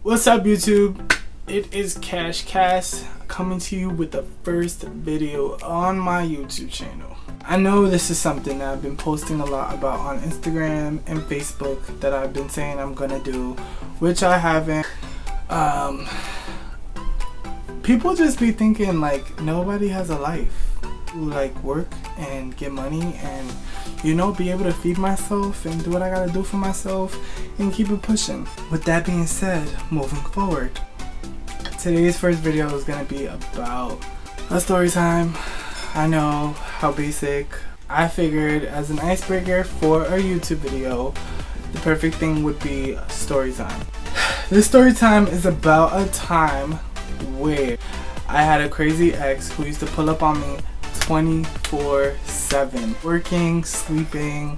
What's up, YouTube? It is Cash Cast coming to you with the first video on my YouTube channel. I know this is something that I've been posting a lot about on Instagram and Facebook that I've been saying I'm gonna do, which I haven't. People just be thinking like nobody has a life. Like work and get money and, you know, be able to feed myself and do what I gotta do for myself and keep it pushing. With that being said, moving forward, today's first video is gonna be about a story time. I know, how basic. I figured as an icebreaker for a YouTube video, the perfect thing would be story time. This story time is about a time where I had a crazy ex who used to pull up on me 24/7, working, sleeping,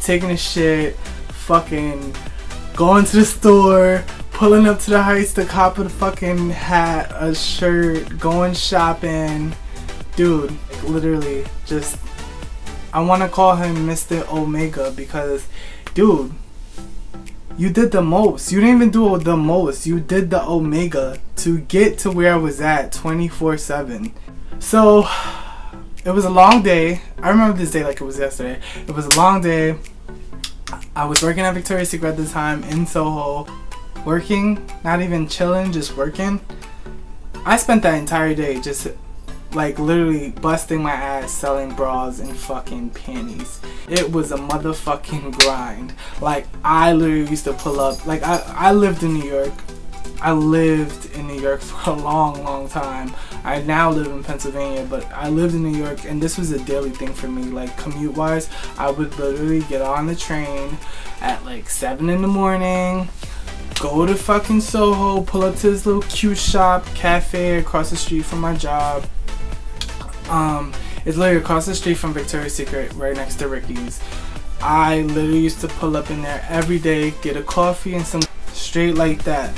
taking a shit, fucking going to the store, pulling up to the Heights to cop a fucking hat, a shirt, going shopping. Dude, like, literally just, I want to call him Mr. Omega because, dude, you did the most. You didn't even do the most. You did the Omega to get to where I was at 24/7. So it was a long day. I remember this day like it was yesterday. It was a long day. I was working at Victoria's Secret at the time in Soho. Working, not even chilling, just working. I spent that entire day just like literally busting my ass selling bras and fucking panties. It was a motherfucking grind. Like I literally used to pull up. Like I lived in New York. I lived in New York for a long time. I now live in Pennsylvania, but I lived in New York and this was a daily thing for me. Like commute wise, I would literally get on the train at like 7 in the morning, go to fucking Soho, pull up to this little cute shop, cafe across the street from my job. It's literally across the street from Victoria's Secret, right next to Ricky's. I literally used to pull up in there every day, get a coffee and some straight like that.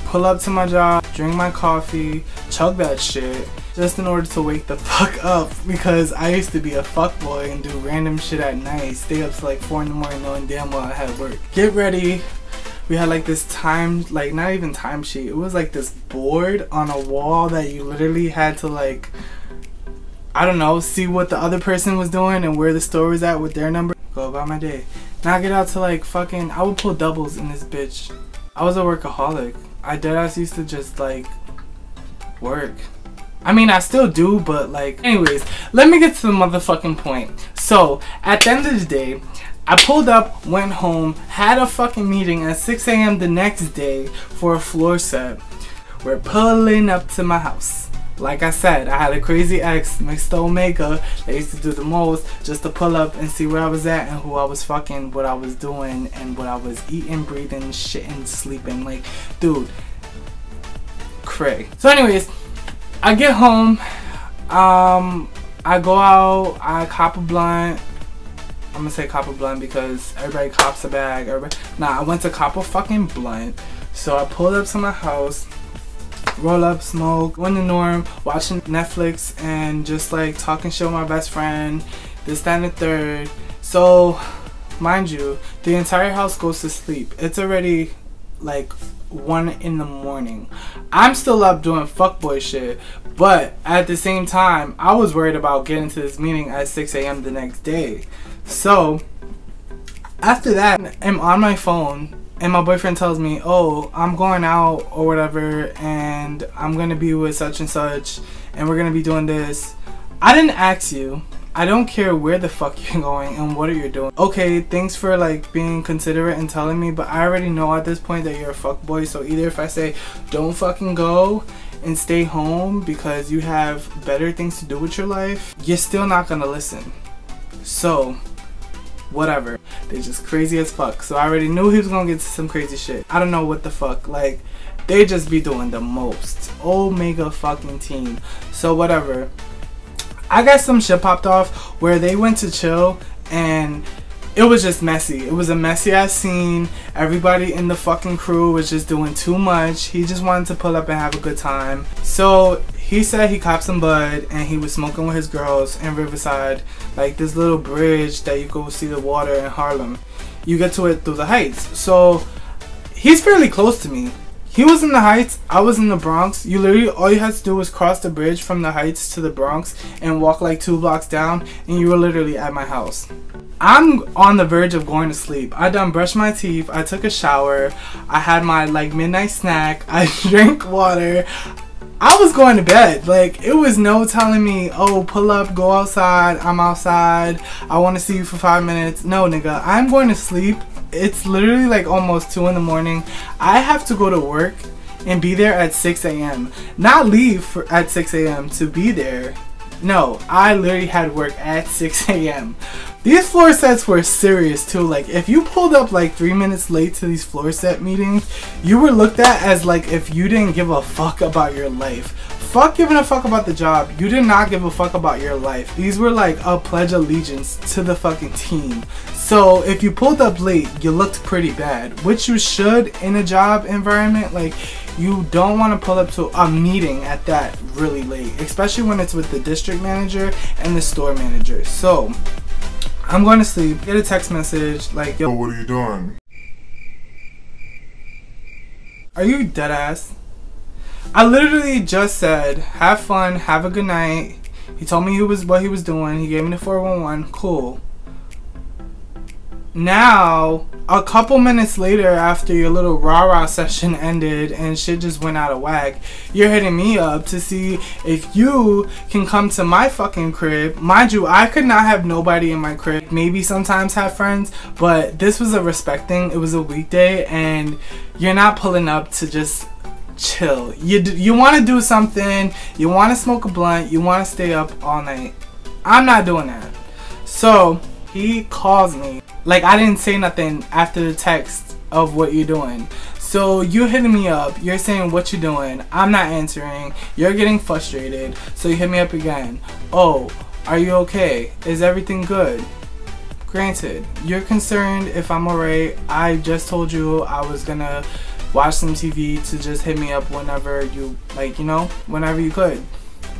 Pull up to my job, drink my coffee, chug that shit, just in order to wake the fuck up because I used to be a fuckboy and do random shit at night, stay up to like 4 in the morning knowing damn well I had work. Get ready. We had like this time, like not even time sheet, it was like this board on a wall that you literally had to like, I don't know, see what the other person was doing and where the store was at with their number. Go about my day. Now I get out to like fucking, I would pull doubles in this bitch. I was a workaholic. I deadass used to just like work. I mean I still do, but like, anyways, let me get to the motherfucking point. So at the end of the day, I pulled up, went home, had a fucking meeting at 6 AM the next day for a floor set. We're pulling up to my house. Like I said, I had a crazy ex, Mr. Omega, that used to do the most just to pull up and see where I was at and who I was fucking, what I was doing, and what I was eating, breathing, shitting, sleeping. Like, dude, cray. So anyways, I get home, I go out, I cop a blunt. I'm gonna say cop a blunt because everybody cops a bag. Nah, I went to cop a fucking blunt. So I pulled up to my house, roll up, smoke, go in the norm, watching Netflix and just like talking shit with my best friend, this, that, and the third. So, mind you, the entire house goes to sleep. It's already like 1 in the morning. I'm still up doing fuckboy shit, but at the same time, I was worried about getting to this meeting at 6 AM the next day. So, after that, I'm on my phone and my boyfriend tells me, oh, I'm going out or whatever and I'm gonna be with such and such and we're gonna be doing this. I didn't ask you. I don't care where the fuck you're going and what you're doing. Okay, thanks for like being considerate and telling me, but I already know at this point that you're a fuckboy. So either if I say don't fucking go and stay home because you have better things to do with your life, you're still not gonna listen. So whatever. They just crazy as fuck. So I already knew he was gonna get to some crazy shit. I don't know what the fuck. Like, they just be doing the most. Omega fucking team. So whatever. I got some shit popped off where they went to chill and it was just messy. It was a messy ass scene. Everybody in the fucking crew was just doing too much. He just wanted to pull up and have a good time. So he said he copped some bud and he was smoking with his girls in Riverside, like this little bridge that you go see the water in Harlem. You get to it through the Heights. So he's fairly close to me. He was in the Heights, I was in the Bronx. You literally, all you had to do was cross the bridge from the Heights to the Bronx and walk like 2 blocks down, and you were literally at my house. I'm on the verge of going to sleep. I done brushed my teeth, I took a shower, I had my like midnight snack, I drank water. I was going to bed. Like, it was no telling me, oh, pull up, go outside, I'm outside, I want to see you for 5 minutes. No, nigga, I'm going to sleep. It's literally like almost 2 in the morning. I have to go to work and be there at 6 a.m. Not leave at 6 a.m. to be there. No, I literally had work at 6 a.m. These floor sets were serious too. Like, if you pulled up like 3 minutes late to these floor set meetings, you were looked at as like if you didn't give a fuck about your life. Fuck giving a fuck about the job. You did not give a fuck about your life. These were like a pledge allegiance to the fucking team. So if you pulled up late, you looked pretty bad, which you should in a job environment. Like, you don't want to pull up to a meeting at that really late, especially when it's with the district manager and the store manager. So I'm going to sleep, get a text message like, yo, what are you doing? Are you dead ass? I literally just said, have fun, have a good night. He told me what he was doing. He gave me the 411. Cool. Now, a couple minutes later, after your little rah-rah session ended and shit just went out of whack, you're hitting me up to see if you can come to my fucking crib. Mind you, I could not have nobody in my crib. Maybe sometimes have friends, but this was a respect thing. It was a weekday, and you're not pulling up to just chill. You want to do something. You want to smoke a blunt. You want to stay up all night. I'm not doing that. So he calls me. Like, I didn't say nothing after the text of what you're doing. So you're hitting me up. You're saying what you're doing. I'm not answering. You're getting frustrated. So you hit me up again. Oh, are you okay? Is everything good? Granted, you're concerned if I'm alright. I just told you I was gonna watch some TV to just hit me up whenever you, like, you know, whenever you could.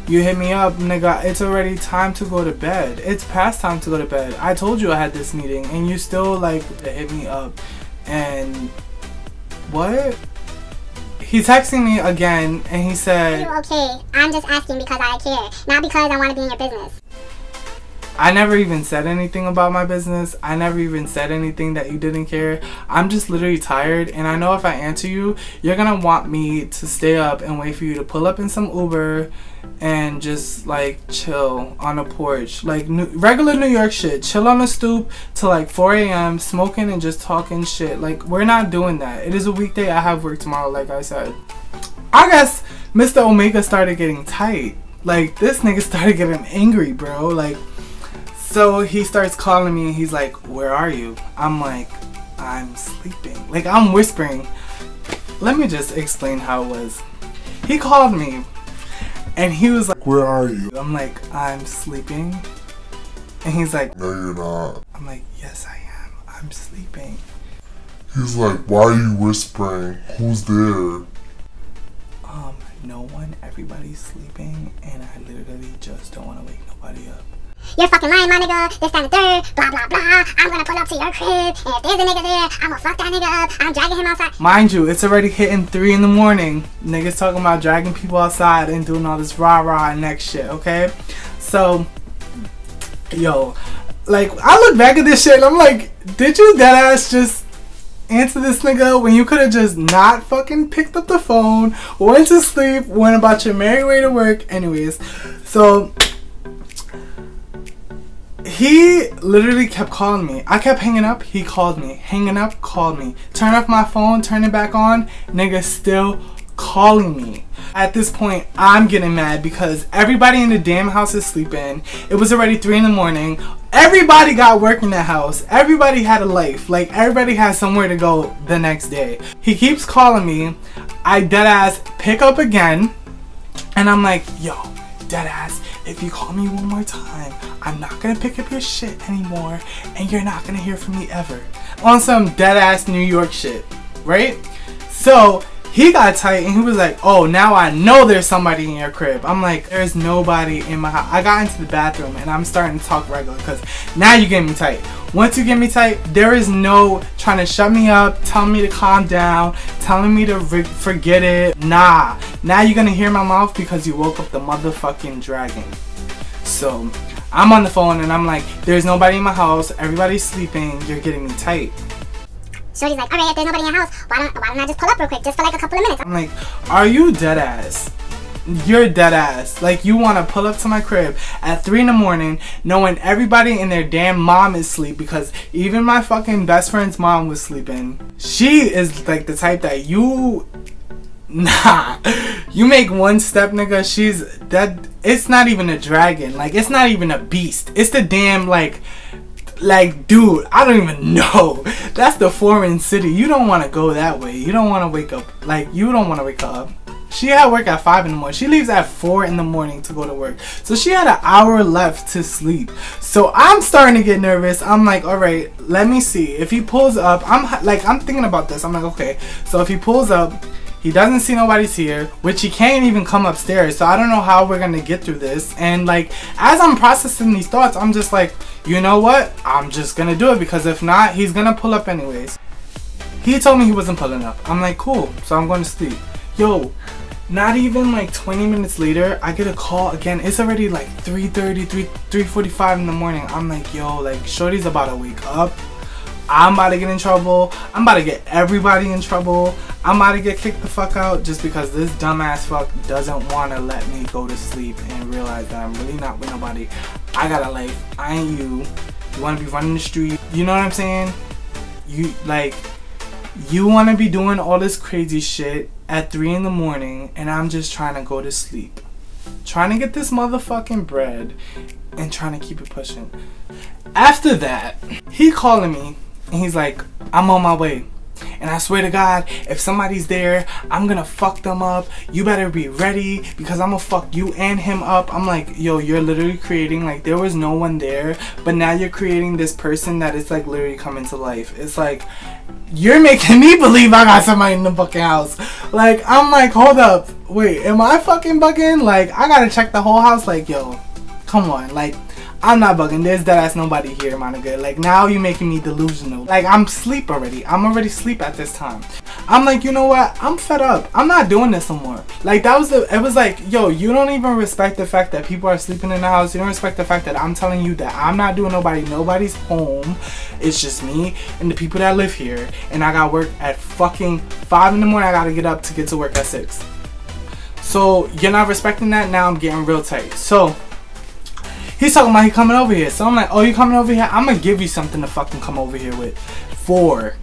You hit me up, nigga, it's already time to go to bed. It's past time to go to bed. I told you I had this meeting, and you still, like, hit me up. And what? He texting me again, and he said, "Are you okay? I'm just asking because I care, not because I want to be in your business." I never even said anything about my business. I never even said anything that you didn't care. I'm just literally tired, and I know if I answer you, you're gonna want me to stay up and wait for you to pull up in some Uber and just like chill on a porch, like regular New York shit. Chill on the stoop till like 4 a.m. smoking and just talking shit. Like, we're not doing that. It is a weekday. I have work tomorrow, like I said. I guess Mr. Omega started getting tight. Like, this nigga started getting angry, bro. Like, so he starts calling me and he's like, where are you? I'm like, I'm sleeping. Like, I'm whispering. Let me just explain how it was. He called me and he was like, where are you? I'm like, I'm sleeping. And he's like, no, you're not. I'm like, yes, I am. I'm sleeping. He's like, why are you whispering? Who's there? No one. Everybody's sleeping, and I literally just don't want to wake nobody up. You're fucking lying, my nigga. This, that, and the third. Blah, blah, blah. I'm gonna pull up to your crib, and if there's a nigga there, I'm gonna fuck that nigga up. I'm dragging him outside. Mind you, it's already hitting 3 in the morning. Niggas talking about dragging people outside and doing all this rah-rah and next shit, okay? So, yo, like, I look back at this shit, and I'm like, did you deadass just answer this nigga when you could have just not fucking picked up the phone, went to sleep, went about your merry way to work? Anyways, so he literally kept calling me. I kept hanging up, he called me. Hanging up, called me. Turn off my phone, turn it back on, nigga still calling me. At this point, I'm getting mad because everybody in the damn house is sleeping. It was already 3 in the morning. Everybody got work in the house. Everybody had a life. Like, everybody had somewhere to go the next day. He keeps calling me. I deadass pick up again. And I'm like, yo, deadass, if you call me one more time, I'm not gonna pick up your shit anymore. And you're not gonna hear from me ever. On some deadass New York shit, right? So He got tight and he was like, oh, now I know there's somebody in your crib. I'm like, there's nobody in my house. I got into the bathroom and I'm starting to talk regular because now you get me tight. Once you get me tight, there is no trying to shut me up, telling me to calm down, telling me to forget it. Nah. Now you're gonna hear my mouth because you woke up the motherfucking dragon. So I'm on the phone and I'm like, there's nobody in my house. Everybody's sleeping. You're getting me tight. Shorty's like, alright, if there's nobody in your house, why don't I just pull up real quick, just for like a couple of minutes? I'm like, are you dead ass? You're dead ass. Like, you want to pull up to my crib at 3 in the morning knowing everybody and their damn mom is asleep, because even my fucking best friend's mom was sleeping. She is like the type that you... Nah. You make one step, nigga, she's... that. It's not even a dragon. Like, it's not even a beast. It's the damn, like, dude, I don't even know. That's the foreign city. You don't want to go that way. You don't want to wake up. Like, you don't want to wake up. She had work at 5 in the morning. She leaves at 4 in the morning to go to work. So she had an hour left to sleep. So I'm starting to get nervous. I'm like, all right, let me see. If he pulls up, I'm thinking about this. I'm like, okay. So if he pulls up, he doesn't see nobody's here, which he can't even come upstairs. So I don't know how we're going to get through this. And like, as I'm processing these thoughts, I'm just like, you know what? I'm just going to do it, because if not, he's going to pull up anyways. He told me he wasn't pulling up. I'm like, cool. So I'm going to sleep. Yo, not even like 20 minutes later, I get a call again. It's already like 3:30, 3:45 in the morning. I'm like, yo, like, shorty's about to wake up. I'm about to get in trouble. I'm about to get everybody in trouble. I'm about to get kicked the fuck out just because this dumbass fuck doesn't want to let me go to sleep and realize that I'm really not with nobody. I got a life. I ain't you. You want to be running the street. You know what I'm saying? You want to be doing all this crazy shit at 3 in the morning, and I'm just trying to go to sleep. Trying to get this motherfucking bread and trying to keep it pushing. After that, he calling me and he's like, I'm on my way. And I swear to God, if somebody's there, I'm gonna fuck them up. You better be ready, because I'm gonna fuck you and him up. I'm like, yo, you're literally creating, like, there was no one there, but now you're creating this person that is like literally coming to life. It's like, you're making me believe I got somebody in the fucking house. Like, I'm like, hold up, wait, am I fucking bugging? Like, I gotta check the whole house. Like, yo, come on, like, I'm not bugging. There's that ass nobody here, my nigga. Like, now you making me delusional. Like, I'm asleep already. I'm already asleep at this time. I'm like, you know what? I'm fed up. I'm not doing this no more. Like, it was like, yo, you don't even respect the fact that people are sleeping in the house. You don't respect the fact that I'm telling you that I'm not doing nobody's home. It's just me and the people that live here. And I got work at fucking 5 in the morning. I gotta get up to get to work at 6. So, you're not respecting that? Now I'm getting real tight. So, he's talking about he coming over here. So I'm like, oh, you coming over here? I'm gonna give you something to fucking come over here with. 4.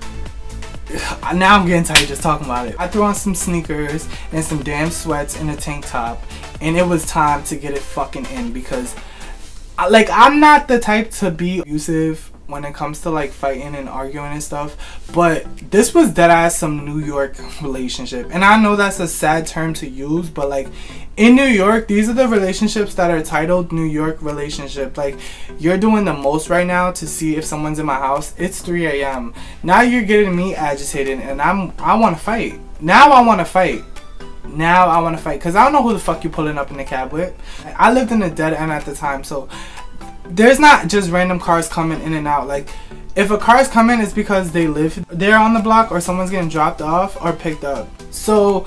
Now I'm getting tired just talking about it. I threw on some sneakers and some damn sweats and a tank top, and it was time to get it fucking in, because I'm not the type to be abusive when it comes to like fighting and arguing and stuff, but this was deadass some New York relationship. And I know that's a sad term to use, but like, in New York, these are the relationships that are titled New York relationship. Like, you're doing the most right now to see if someone's in my house. It's 3 a.m. Now you're getting me agitated, and I want to fight. Now I want to fight. Now I want to fight, because I don't know who the fuck you pulling up in the cab with. I lived in a dead end at the time, so there's not just random cars coming in and out. Like, if a car's coming, it's because they live there on the block, or someone's getting dropped off or picked up. So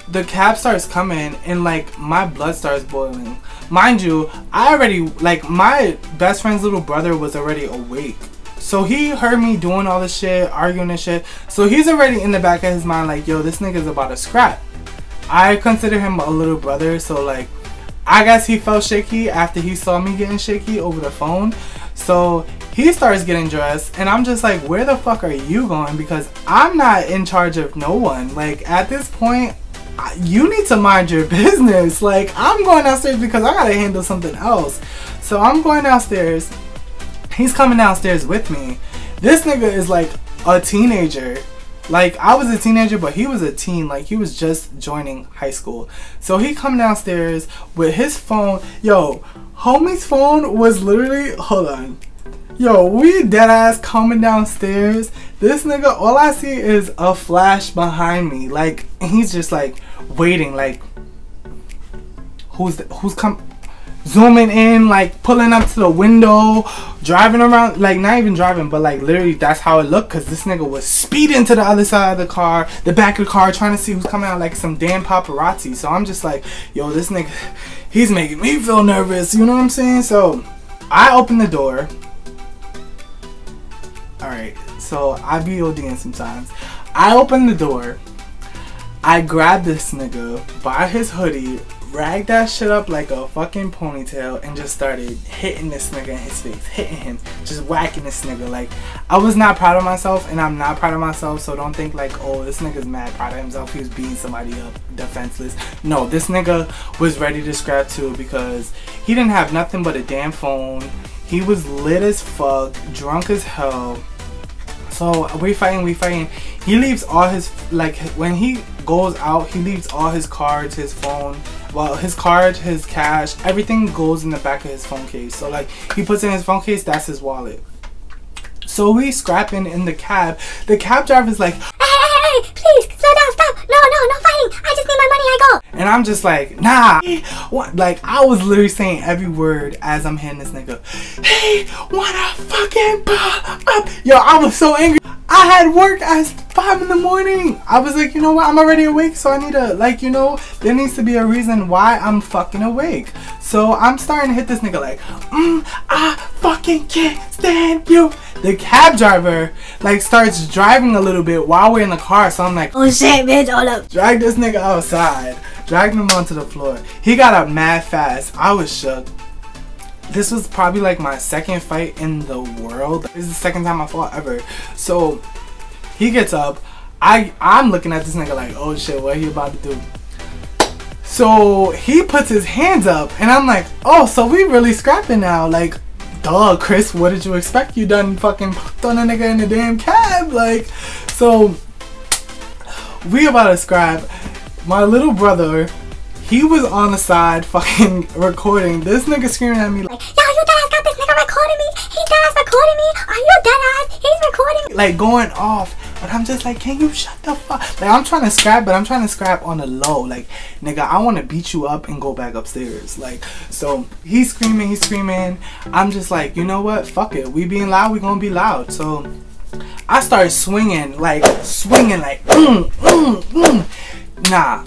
the cab starts coming, and like, my blood starts boiling. Mind you, I already, like, my best friend's little brother was already awake. So he heard me doing all this shit, arguing and shit. So he's already in the back of his mind like, yo, this nigga's about to scrap. I consider him a little brother, so like, I guess he felt shaky after he saw me getting shaky over the phone. So he starts getting dressed, and I'm just like, where the fuck are you going? Because I'm not in charge of no one. Like, at this point, you need to mind your business. Like, I'm going downstairs because I gotta handle something else. So I'm going downstairs. He's coming downstairs with me. This nigga is like a teenager. Like, I was a teenager, but he was a teen. Like, he was just joining high school. So he come downstairs with his phone. Yo, homie's phone was literally, hold on. Yo, we dead ass coming downstairs. This nigga, all I see is a flash behind me. Like, he's just like waiting, like, who's come zooming in, like pulling up to the window, driving around, like not even driving, but like literally that's how it looked, because this nigga was speeding to the other side of the car, the back of the car, trying to see who's coming out, like some damn paparazzi. So I'm just like, yo, this nigga, he's making me feel nervous, you know what I'm saying? So I open the door. Alright, so I be ODing sometimes. I open the door, I grab this nigga by his hoodie, ragged that shit up like a fucking ponytail, and just started hitting this nigga in his face, hitting him, just whacking this nigga. Like, I was not proud of myself, and I'm not proud of myself, so don't think like, oh, this nigga's mad proud of himself, he was beating somebody up defenseless. No, this nigga was ready to scrap too, because he didn't have nothing but a damn phone. He was lit as fuck, drunk as hell. So we fighting. He leaves all his, like, when he goes out, he leaves all his cards, his phone, well, his card, his cash, everything goes in the back of his phone case. So like, he puts in his phone case, that's his wallet. So we scrapping in the cab. The cab driver's like, hey, please slow down, stop, no fighting, I just need my money, I go. And I'm just like, nah, what? Like, I was literally saying every word as I'm hitting this nigga. Hey, wanna fucking pull up? Yo, I was so angry. I had work at 5 in the morning. I was like, you know what, I'm already awake, so I need to, like, you know, there needs to be a reason why I'm fucking awake. So I'm starting to hit this nigga like, I fucking can't stand you. The cab driver like starts driving a little bit while we're in the car, so I'm like, oh shit, bitch, hold up. Drag this nigga outside, dragged him onto the floor. He got up mad fast. I was shook. This was probably like my second fight in the world. This is the second time I fought ever. So he gets up. I'm looking at this nigga like, oh shit, what are you about to do? So he puts his hands up, and I'm like, oh, so we really scrapping now. Like, duh, Chris, what did you expect? You done fucking thrown a nigga in the damn cab. Like, so we about to scrap. My little brother, he was on the side fucking recording. This nigga screaming at me like, yo, you deadass got this nigga recording me? He deadass recording me? Are you deadass? He's recording me? Like, going off. But I'm just like, can you shut the fuck? Like, I'm trying to scrap, but I'm trying to scrap on the low. Like, nigga, I want to beat you up and go back upstairs. Like, so he's screaming. I'm just like, you know what? Fuck it. We being loud, we gonna be loud. So I started swinging, like, Nah.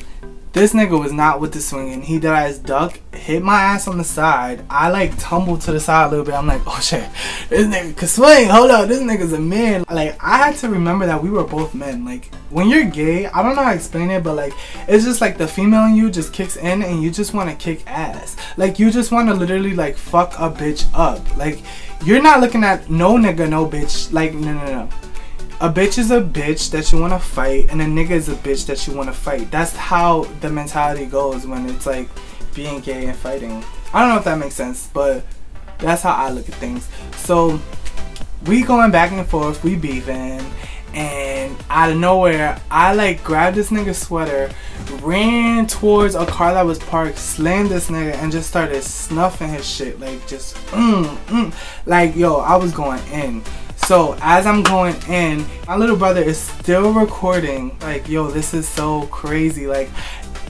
This nigga was not with the swinging. He did ass duck, hit my ass on the side. I like tumbled to the side a little bit. I'm like, oh shit, this nigga can swing. Hold up, this nigga's a man. Like, I had to remember that we were both men. Like, when you're gay, I don't know how to explain it, but like, it's just like the female in you just kicks in and you just want to kick ass. Like, you just want to literally like fuck a bitch up. Like, you're not looking at no nigga, no bitch. Like, no. A bitch is a bitch that you want to fight, and a nigga is a bitch that you want to fight. That's how the mentality goes when it's like being gay and fighting. I don't know if that makes sense, but that's how I look at things. So we going back and forth, we beefing, and out of nowhere, I like grabbed this nigga's sweater, ran towards a car that was parked, slammed this nigga, and just started snuffing his shit. Like, just like, yo, I was going in. So as I'm going in, my little brother is still recording. Like, yo, this is so crazy. Like,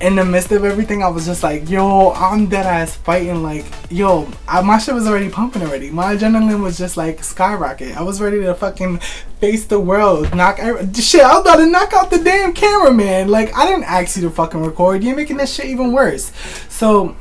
in the midst of everything, I was just like, yo, I'm dead ass fighting. Like, yo, my shit was already pumping already. My adrenaline was just like skyrocket. I was ready to fucking face the world. Shit, I was about to knock out the damn cameraman. Like, I didn't ask you to fucking record. You're making this shit even worse. So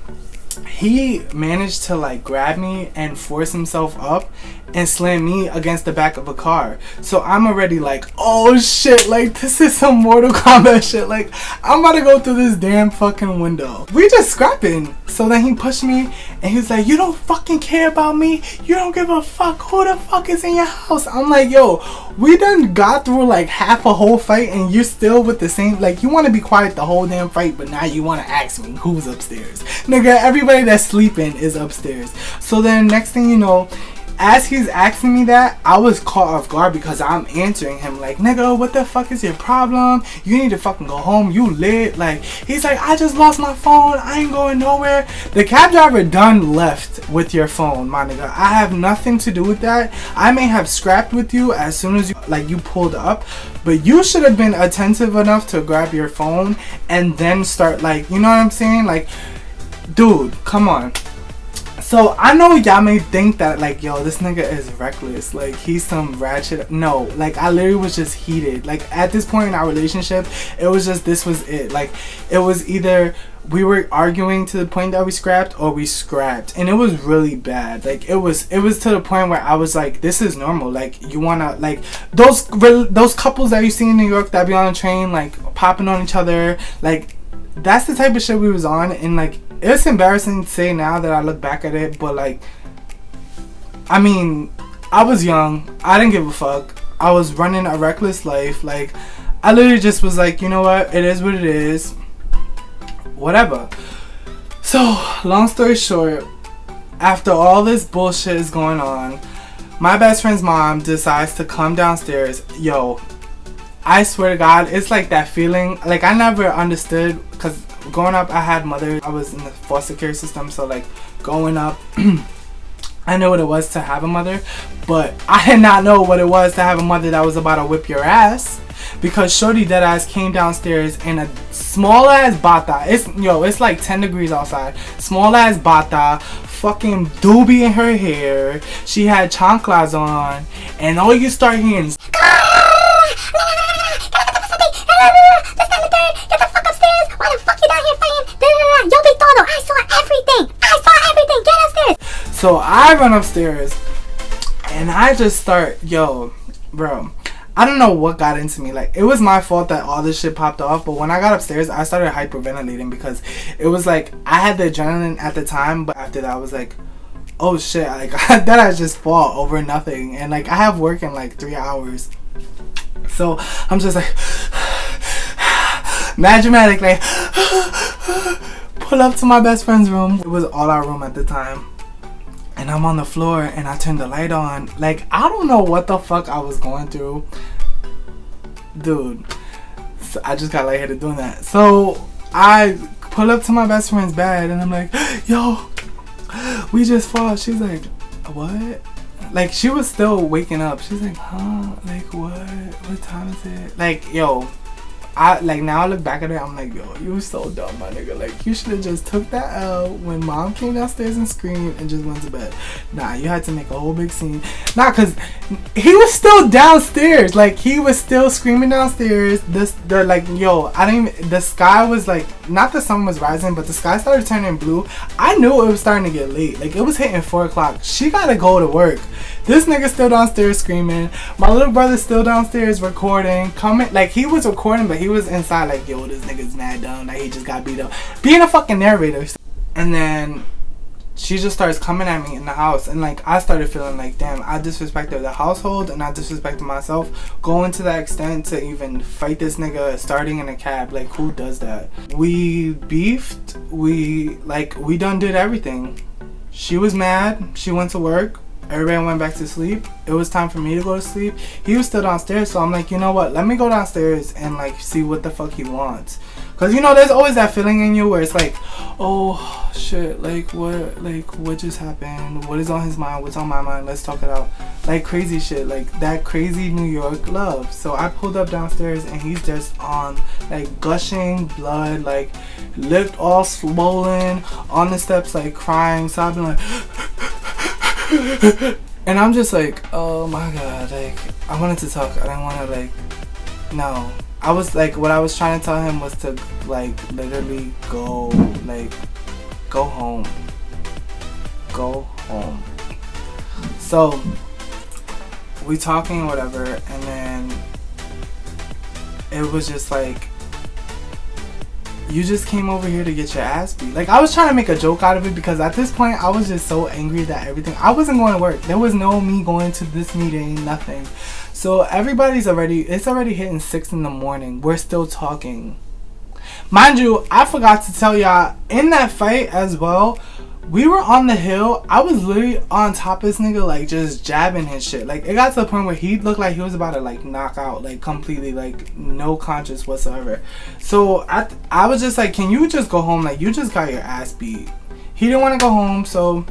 he managed to like grab me and force himself up and slam me against the back of a car. So I'm already like, oh shit, like this is some Mortal Kombat shit. Like, I'm about to go through this damn fucking window. We just scrapping. So then he pushed me and he was like, you don't fucking care about me. You don't give a fuck. Who the fuck is in your house? I'm like, yo, we done got through like half a whole fight and you're still with the same, like, you want to be quiet the whole damn fight, but now you want to ask me who's upstairs. Nigga, everybody that's sleeping is upstairs. So then next thing you know, as he's asking me that, I was caught off guard because I'm answering him like, nigga, what the fuck is your problem? You need to fucking go home. You lit. Like, he's like, I just lost my phone. I ain't going nowhere. The cab driver done left with your phone, my nigga. I have nothing to do with that. I may have scrapped with you as soon as you pulled up, but you should have been attentive enough to grab your phone and then start, like, you know what I'm saying? Like, dude, come on. So I know y'all may think that, like, yo, this nigga is reckless, like he's some ratchet. No, like, I literally was just heated. Like, at this point in our relationship, it was just, this was it. Like, it was either we were arguing to the point that we scrapped, or we scrapped, and it was really bad. Like, it was to the point where I was like, this is normal. Like, you wanna, like, those couples that you see in New York that be on a train, like, popping on each other, like, that's the type of shit we was on. And like, it's embarrassing to say now that I look back at it, but like, I mean, I was young, I didn't give a fuck, I was running a reckless life. Like, I literally just was like, you know what, it is what it is, whatever. So, long story short, after all this bullshit is going on, my best friend's mom decides to come downstairs. Yo, I swear to God, it's like that feeling, like, I never understood, because growing up I had mother, I was in the foster care system, so like, growing up I knew what it was to have a mother, but I did not know what it was to have a mother that was about to whip your ass. Because shorty deadass came downstairs in a small ass bata. It's like 10 degrees outside. Small ass bata, fucking doobie in her hair. She had chanclas on, and all you start hearing is, so I run upstairs and I just start, yo, bro, I don't know what got into me. Like, it was my fault that all this shit popped off, but when I got upstairs, I started hyperventilating because it was like, I had the adrenaline at the time, but after that I was like, oh shit, like, that I just fall over nothing, and like, I have work in like 3 hours, so I'm just like, mad dramatic, like, pull up to my best friend's room. It was all our room at the time. And I'm on the floor and I turned the light on. Like, I don't know what the fuck I was going through. Dude. So I just got lightheaded doing that. So I pull up to my best friend's bed and I'm like, yo, we just fought. She's like, what? Like, she was still waking up. She's like, huh? Like, what? What time is it? Like, yo. Now I look back at it, I'm like, yo, you was so dumb, my nigga. Like, you should have just took that L when mom came downstairs and screamed and just went to bed. Nah, you had to make a whole big scene. Nah, cause he was still downstairs. Like, he was still screaming downstairs. The sky was like, not the sun was rising, but the sky started turning blue. I knew it was starting to get late. Like, it was hitting 4 o'clock. She gotta go to work. This nigga still downstairs screaming. My little brother still downstairs recording. Like, he was recording, but he was inside like, yo, this nigga's mad dumb. Like, he just got beat up. Being a fucking narrator. And then she just starts coming at me in the house. And like, I started feeling like, damn, I disrespected the household and I disrespected myself. Going to that extent to even fight this nigga starting in a cab. Like, who does that? We beefed. We done did everything. She was mad. She went to work. Everybody went back to sleep. It was time for me to go to sleep. He was still downstairs, so I'm like, you know what? Let me go downstairs and like see what the fuck he wants. Cause you know, there's always that feeling in you where it's like, oh shit, like what just happened? What is on his mind? What's on my mind? Let's talk it out. Like, crazy shit, like that crazy New York love. So I pulled up downstairs and he's just on, like, gushing blood, like lip all swollen on the steps, like crying, sobbing, like. And I'm just like, oh my god, like, I wanted to talk. I didn't want to, like, no. I was like, what I was trying to tell him was to, like, literally go home. Go home. So we talking or whatever, and then it was just like, you just came over here to get your ass beat. Like, I was trying to make a joke out of it because at this point I was just so angry that everything, I wasn't going to work. There was no me going to this meeting, nothing. So it's already hitting 6 in the morning. We're still talking. Mind you, I forgot to tell y'all, in that fight as well, we were on the hill. I was literally on top of this nigga, like just jabbing his shit. Like it got to the point where he looked like he was about to like knock out, like completely, like no conscience whatsoever. So I was just like, can you just go home? Like you just got your ass beat. He didn't want to go home. So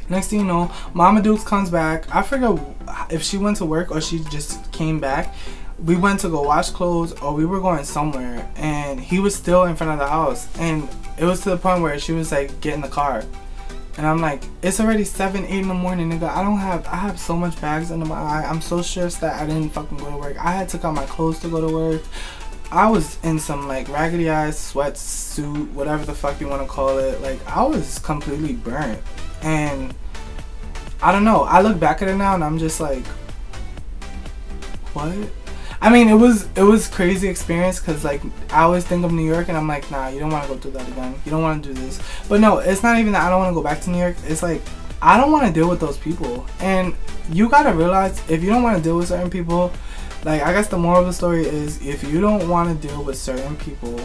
next thing you know, Mama Dukes comes back. I forget if she went to work or she just came back. We went to go wash clothes or we were going somewhere, and he was still in front of the house. And it was to the point where she was like, get in the car. And I'm like, it's already 7, 8 in the morning, nigga. I have so much bags under my eye. I'm so stressed that I didn't fucking go to work. I had took out my clothes to go to work. I was in some like raggedy ass sweatsuit, whatever the fuck you want to call it. Like I was completely burnt. And I don't know. I look back at it now and I'm just like, what? I mean, it was crazy experience because like I always think of New York and I'm like, nah, you don't want to go through that again. You don't want to do this. But no, it's not even that I don't want to go back to New York. It's like I don't want to deal with those people. And you gotta realize, if you don't want to deal with certain people, like I guess the moral of the story is, if you don't want to deal with certain people,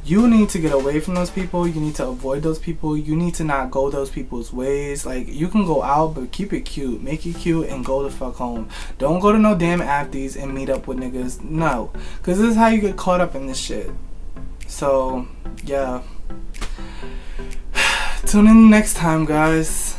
you need to get away from those people. You need to avoid those people. You need to not go those people's ways. Like, you can go out, but keep it cute. Make it cute and go the fuck home. Don't go to no damn afties and meet up with niggas. No. Because this is how you get caught up in this shit. So, yeah. Tune in next time, guys.